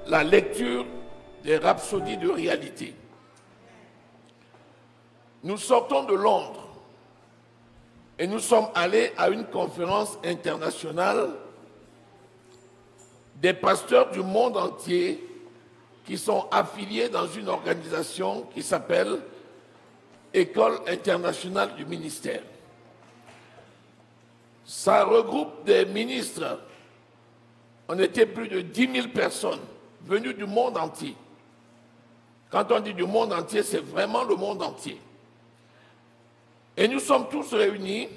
La lecture des rhapsodies de réalité. Nous sortons de Londres et nous sommes allés à une conférence internationale des pasteurs du monde entier qui sont affiliés dans une organisation qui s'appelle École internationale du ministère. Ça regroupe des ministres. On était plus de 10 000 personnes venues du monde entier. Quand on dit du monde entier, c'est vraiment le monde entier. Et nous sommes tous réunis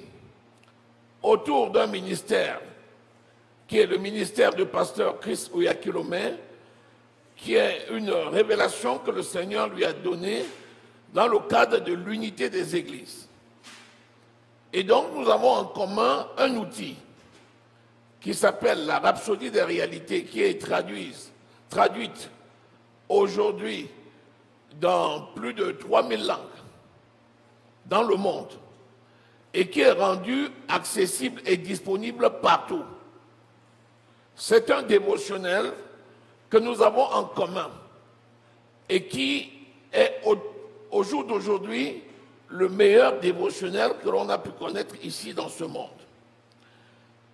autour d'un ministère qui est le ministère du pasteur Chris Oyakhilome, qui est une révélation que le Seigneur lui a donnée dans le cadre de l'unité des églises. Et donc nous avons en commun un outil qui s'appelle la rhapsodie des réalités, qui est traduite aujourd'hui dans plus de 3000 langues dans le monde et qui est rendue accessible et disponible partout. C'est un dévotionnel que nous avons en commun et qui est au jour d'aujourd'hui le meilleur dévotionnel que l'on a pu connaître ici dans ce monde.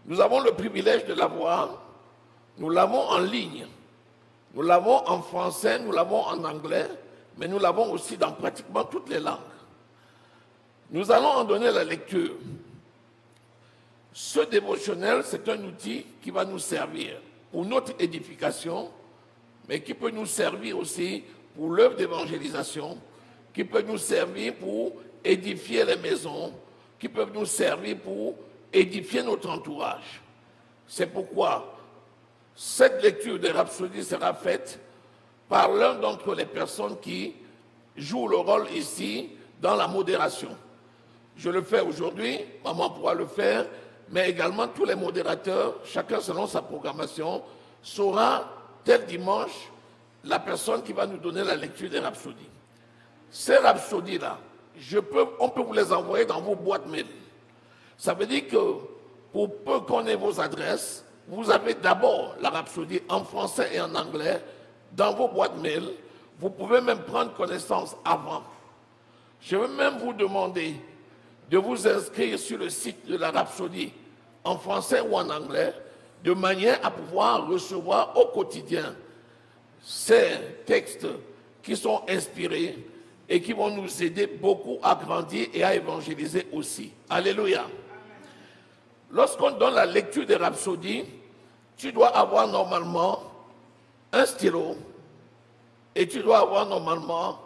Nous avons le privilège de l'avoir, nous l'avons en ligne, nous l'avons en français, nous l'avons en anglais, mais nous l'avons aussi dans pratiquement toutes les langues. Nous allons en donner la lecture. Ce dévotionnel, c'est un outil qui va nous servir pour notre édification, mais qui peut nous servir aussi pour l'œuvre d'évangélisation, qui peut nous servir pour édifier les maisons, qui peuvent nous servir pour édifier notre entourage. C'est pourquoi cette lecture des rhapsodies sera faite par l'un d'entre les personnes qui jouent le rôle ici dans la modération. Je le fais aujourd'hui, maman pourra le faire, mais également tous les modérateurs, chacun selon sa programmation, saura tel dimanche la personne qui va nous donner la lecture des rhapsodies. Ces rhapsodies-là, on peut vous les envoyer dans vos boîtes mail. Ça veut dire que pour peu qu'on ait vos adresses, vous avez d'abord la rhapsodie en français et en anglais dans vos boîtes mail. Vous pouvez même prendre connaissance avant. Je vais même vous demander de vous inscrire sur le site de la rhapsodie en français ou en anglais, de manière à pouvoir recevoir au quotidien ces textes qui sont inspirés et qui vont nous aider beaucoup à grandir et à évangéliser aussi. Alléluia. Lorsqu'on donne la lecture des rhapsodies, tu dois avoir normalement un stylo et tu dois avoir normalement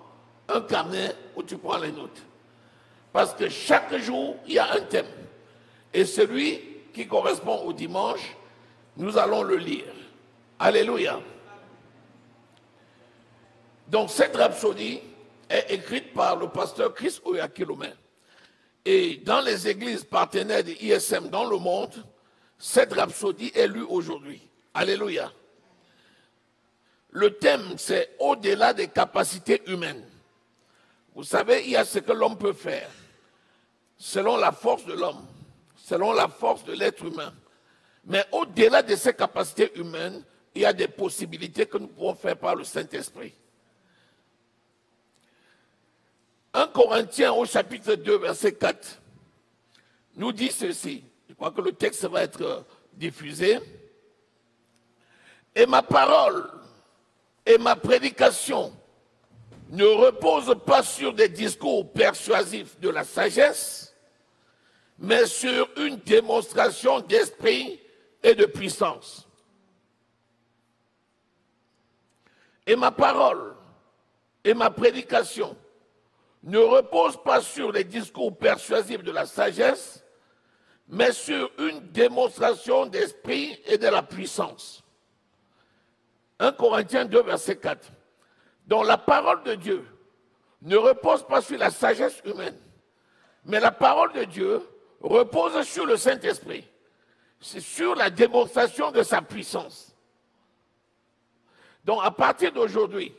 un carnet où tu prends les notes. Parce que chaque jour, il y a un thème. Et celui qui correspond au dimanche, nous allons le lire. Alléluia. Donc cette rhapsodie est écrite par le pasteur Chris Oyakhilome. Et dans les églises partenaires de ISM dans le monde, cette rhapsodie est lue aujourd'hui. Alléluia. Le thème, c'est au-delà des capacités humaines. Vous savez, il y a ce que l'homme peut faire, selon la force de l'homme, selon la force de l'être humain. Mais au-delà de ces capacités humaines, il y a des possibilités que nous pouvons faire par le Saint-Esprit. 1 Corinthiens au chapitre 2, verset 4, nous dit ceci. Je crois que le texte va être diffusé. Et ma parole et ma prédication ne reposent pas sur des discours persuasifs de la sagesse, mais sur une démonstration d'esprit et de puissance. Et ma parole et ma prédication ne reposent pas sur les discours persuasifs de la sagesse, mais sur une démonstration d'esprit et de la puissance. 1 Corinthiens 2, verset 4. Donc la parole de Dieu ne repose pas sur la sagesse humaine, mais la parole de Dieu repose sur le Saint-Esprit. C'est sur la démonstration de sa puissance. Donc à partir d'aujourd'hui,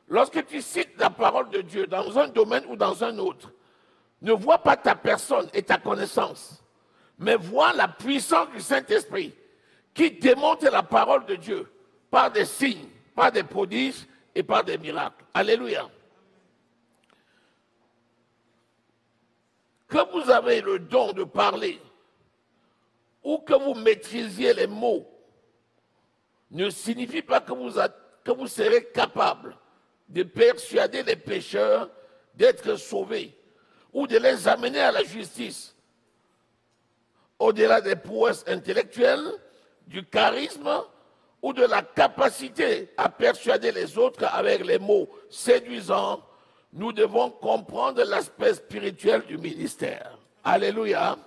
lorsque tu cites la parole de Dieu dans un domaine ou dans un autre, ne vois pas ta personne et ta connaissance, mais voir la puissance du Saint-Esprit qui démontre la parole de Dieu par des signes, par des prodiges et par des miracles. Alléluia. Que vous avez le don de parler ou que vous maîtrisiez les mots ne signifie pas que vous serez capable de persuader les pécheurs d'être sauvés ou de les amener à la justice. Au-delà des prouesses intellectuelles, du charisme ou de la capacité à persuader les autres avec les mots séduisants, nous devons comprendre l'aspect spirituel du ministère. Alléluia.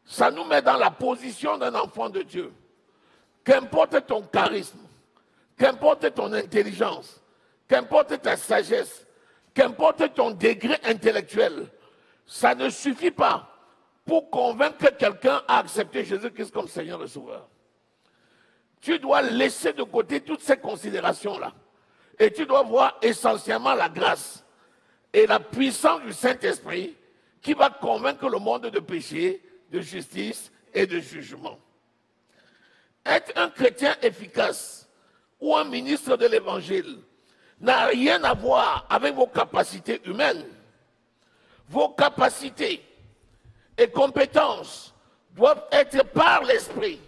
Ça nous met dans la position d'un enfant de Dieu. Qu'importe ton charisme, qu'importe ton intelligence, qu'importe ta sagesse, qu'importe ton degré intellectuel, ça ne suffit pas pour convaincre quelqu'un à accepter Jésus-Christ comme Seigneur et Sauveur. Tu dois laisser de côté toutes ces considérations-là. Et tu dois voir essentiellement la grâce et la puissance du Saint-Esprit qui va convaincre le monde de péché, de justice et de jugement. Être un chrétien efficace ou un ministre de l'Évangile n'a rien à voir avec vos capacités humaines. Vos capacités et compétences doivent être par l'Esprit.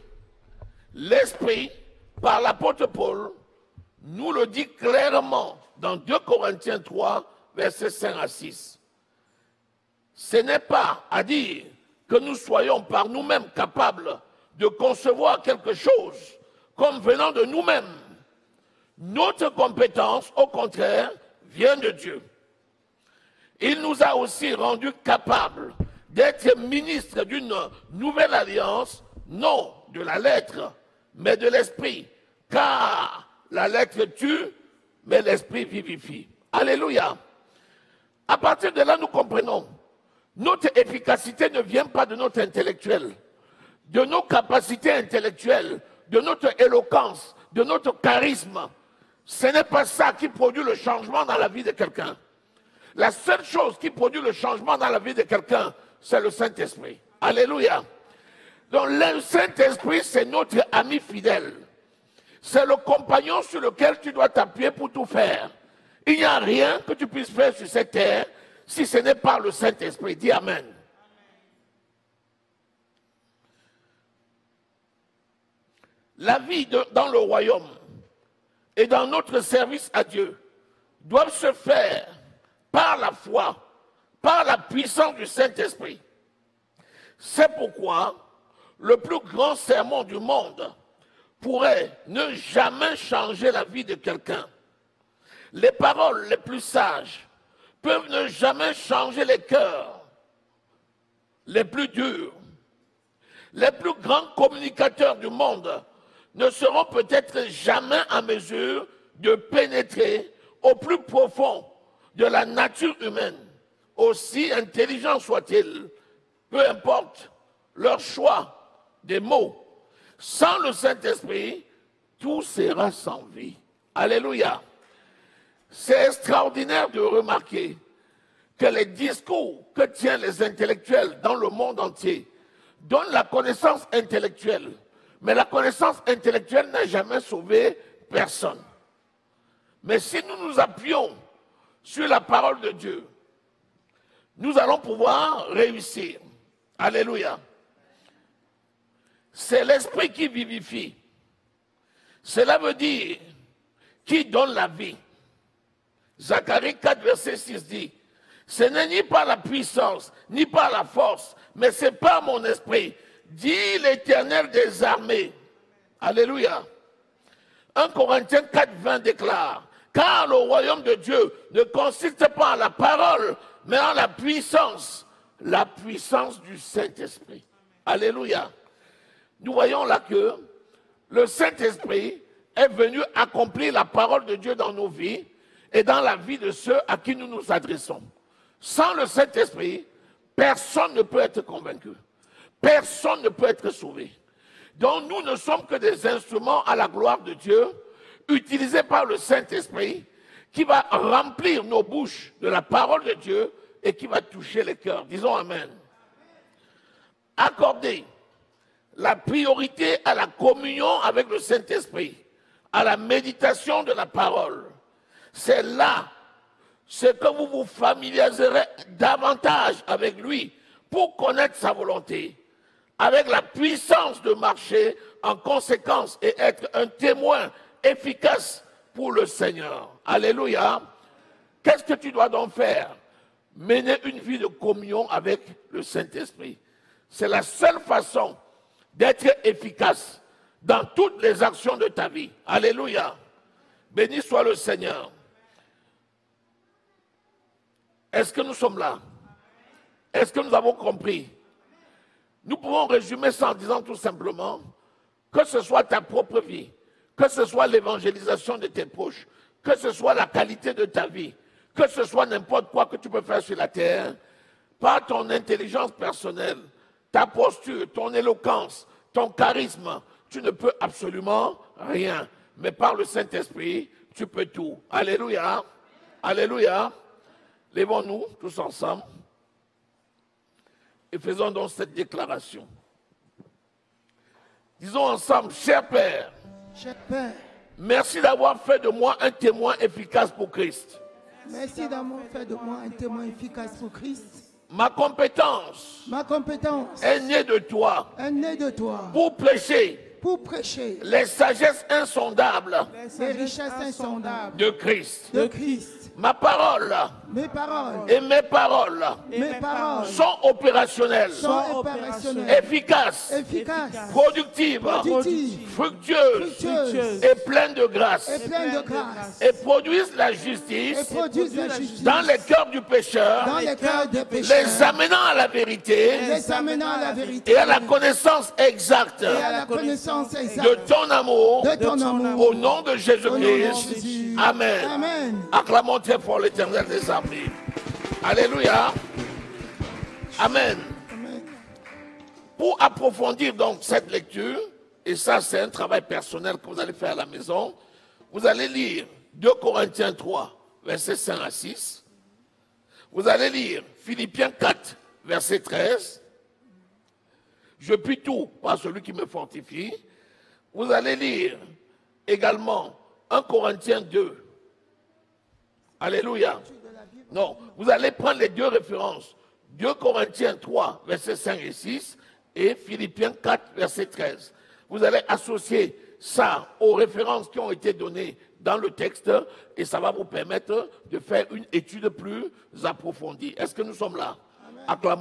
L'Esprit, par l'apôtre Paul, nous le dit clairement dans 2 Corinthiens 3, versets 5 à 6. Ce n'est pas à dire que nous soyons par nous-mêmes capables de concevoir quelque chose comme venant de nous-mêmes. Notre compétence, au contraire, vient de Dieu. Il nous a aussi rendus capables d'être ministres d'une nouvelle alliance, non de la lettre, mais de l'esprit. Car la lettre tue, mais l'esprit vivifie. Alléluia. À partir de là, nous comprenons. Notre efficacité ne vient pas de notre intellectuel, de nos capacités intellectuelles, de notre éloquence, de notre charisme. Ce n'est pas ça qui produit le changement dans la vie de quelqu'un. La seule chose qui produit le changement dans la vie de quelqu'un, c'est le Saint-Esprit. Alléluia. Donc le Saint-Esprit, c'est notre ami fidèle. C'est le compagnon sur lequel tu dois t'appuyer pour tout faire. Il n'y a rien que tu puisses faire sur cette terre si ce n'est pas le Saint-Esprit. Dis Amen. La vie dans le royaume et dans notre service à Dieu doivent se faire par la foi, par la puissance du Saint-Esprit. C'est pourquoi le plus grand sermon du monde pourrait ne jamais changer la vie de quelqu'un. Les paroles les plus sages peuvent ne jamais changer les cœurs les plus durs. Les plus grands communicateurs du monde ne seront peut-être jamais en mesure de pénétrer au plus profond de la nature humaine, aussi intelligents soient-ils, peu importe leur choix des mots. Sans le Saint-Esprit, tout sera sans vie. Alléluia. C'est extraordinaire de remarquer que les discours que tiennent les intellectuels dans le monde entier donnent la connaissance intellectuelle. Mais la connaissance intellectuelle n'a jamais sauvé personne. Mais si nous nous appuyons sur la parole de Dieu, nous allons pouvoir réussir. Alléluia. C'est l'esprit qui vivifie. Cela veut dire qui donne la vie. Zacharie 4, verset 6 dit, ce n'est ni par la puissance, ni par la force, mais c'est par mon esprit, dit l'Éternel des armées. Alléluia. 1 Corinthiens 4, 20 déclare, car le royaume de Dieu ne consiste pas en la parole, mais en la puissance du Saint-Esprit. Alléluia. Nous voyons là que le Saint-Esprit est venu accomplir la parole de Dieu dans nos vies et dans la vie de ceux à qui nous nous adressons. Sans le Saint-Esprit, personne ne peut être convaincu. Personne ne peut être sauvé. Donc nous ne sommes que des instruments à la gloire de Dieu, utilisés par le Saint-Esprit, qui va remplir nos bouches de la parole de Dieu et qui va toucher les cœurs. Disons Amen. accorder la priorité à la communion avec le Saint-Esprit, à la méditation de la parole. C'est là ce que vous vous familiariserez davantage avec lui pour connaître sa volonté, avec la puissance de marcher en conséquence et être un témoin efficace pour le Seigneur. Alléluia. Qu'est-ce que tu dois donc faire? Mener une vie de communion avec le Saint-Esprit. C'est la seule façon d'être efficace dans toutes les actions de ta vie. Alléluia. Béni soit le Seigneur. Est-ce que nous sommes là? Est-ce que nous avons compris? Nous pouvons résumer ça en disant tout simplement que ce soit ta propre vie, que ce soit l'évangélisation de tes proches, que ce soit la qualité de ta vie, que ce soit n'importe quoi que tu peux faire sur la terre, par ton intelligence personnelle, ta posture, ton éloquence, ton charisme, tu ne peux absolument rien. Mais par le Saint-Esprit, tu peux tout. Alléluia. Alléluia. Lèvons-nous tous ensemble et faisons donc cette déclaration. Disons ensemble, cher Père, merci d'avoir fait de moi un témoin efficace pour Christ. Merci d'avoir fait de moi un témoin efficace pour Christ. Ma compétence est née de toi pour prêcher les sagesses insondables les richesses insondables de Christ. Ma parole et mes paroles sont opérationnelles, efficaces, productives, fructueuses et pleines de grâce, et produisent la justice dans les cœurs du pécheur, les amenant à la vérité et à la connaissance exacte de ton amour, au nom de Jésus-Christ. Amen. Acclamons très fort l'Éternel des armées. Alléluia. Amen. Pour approfondir donc cette lecture, et ça c'est un travail personnel que vous allez faire à la maison, vous allez lire 2 Corinthiens 3, versets 5 à 6. Vous allez lire Philippiens 4, verset 13. Je puis tout par celui qui me fortifie. Vous allez lire également 1 Corinthiens 2. Alléluia. Non, vous allez prendre les deux références. 2 Corinthiens 3, versets 5 et 6 et Philippiens 4, verset 13. Vous allez associer ça aux références qui ont été données dans le texte et ça va vous permettre de faire une étude plus approfondie. Est-ce que nous sommes là? Acclamons.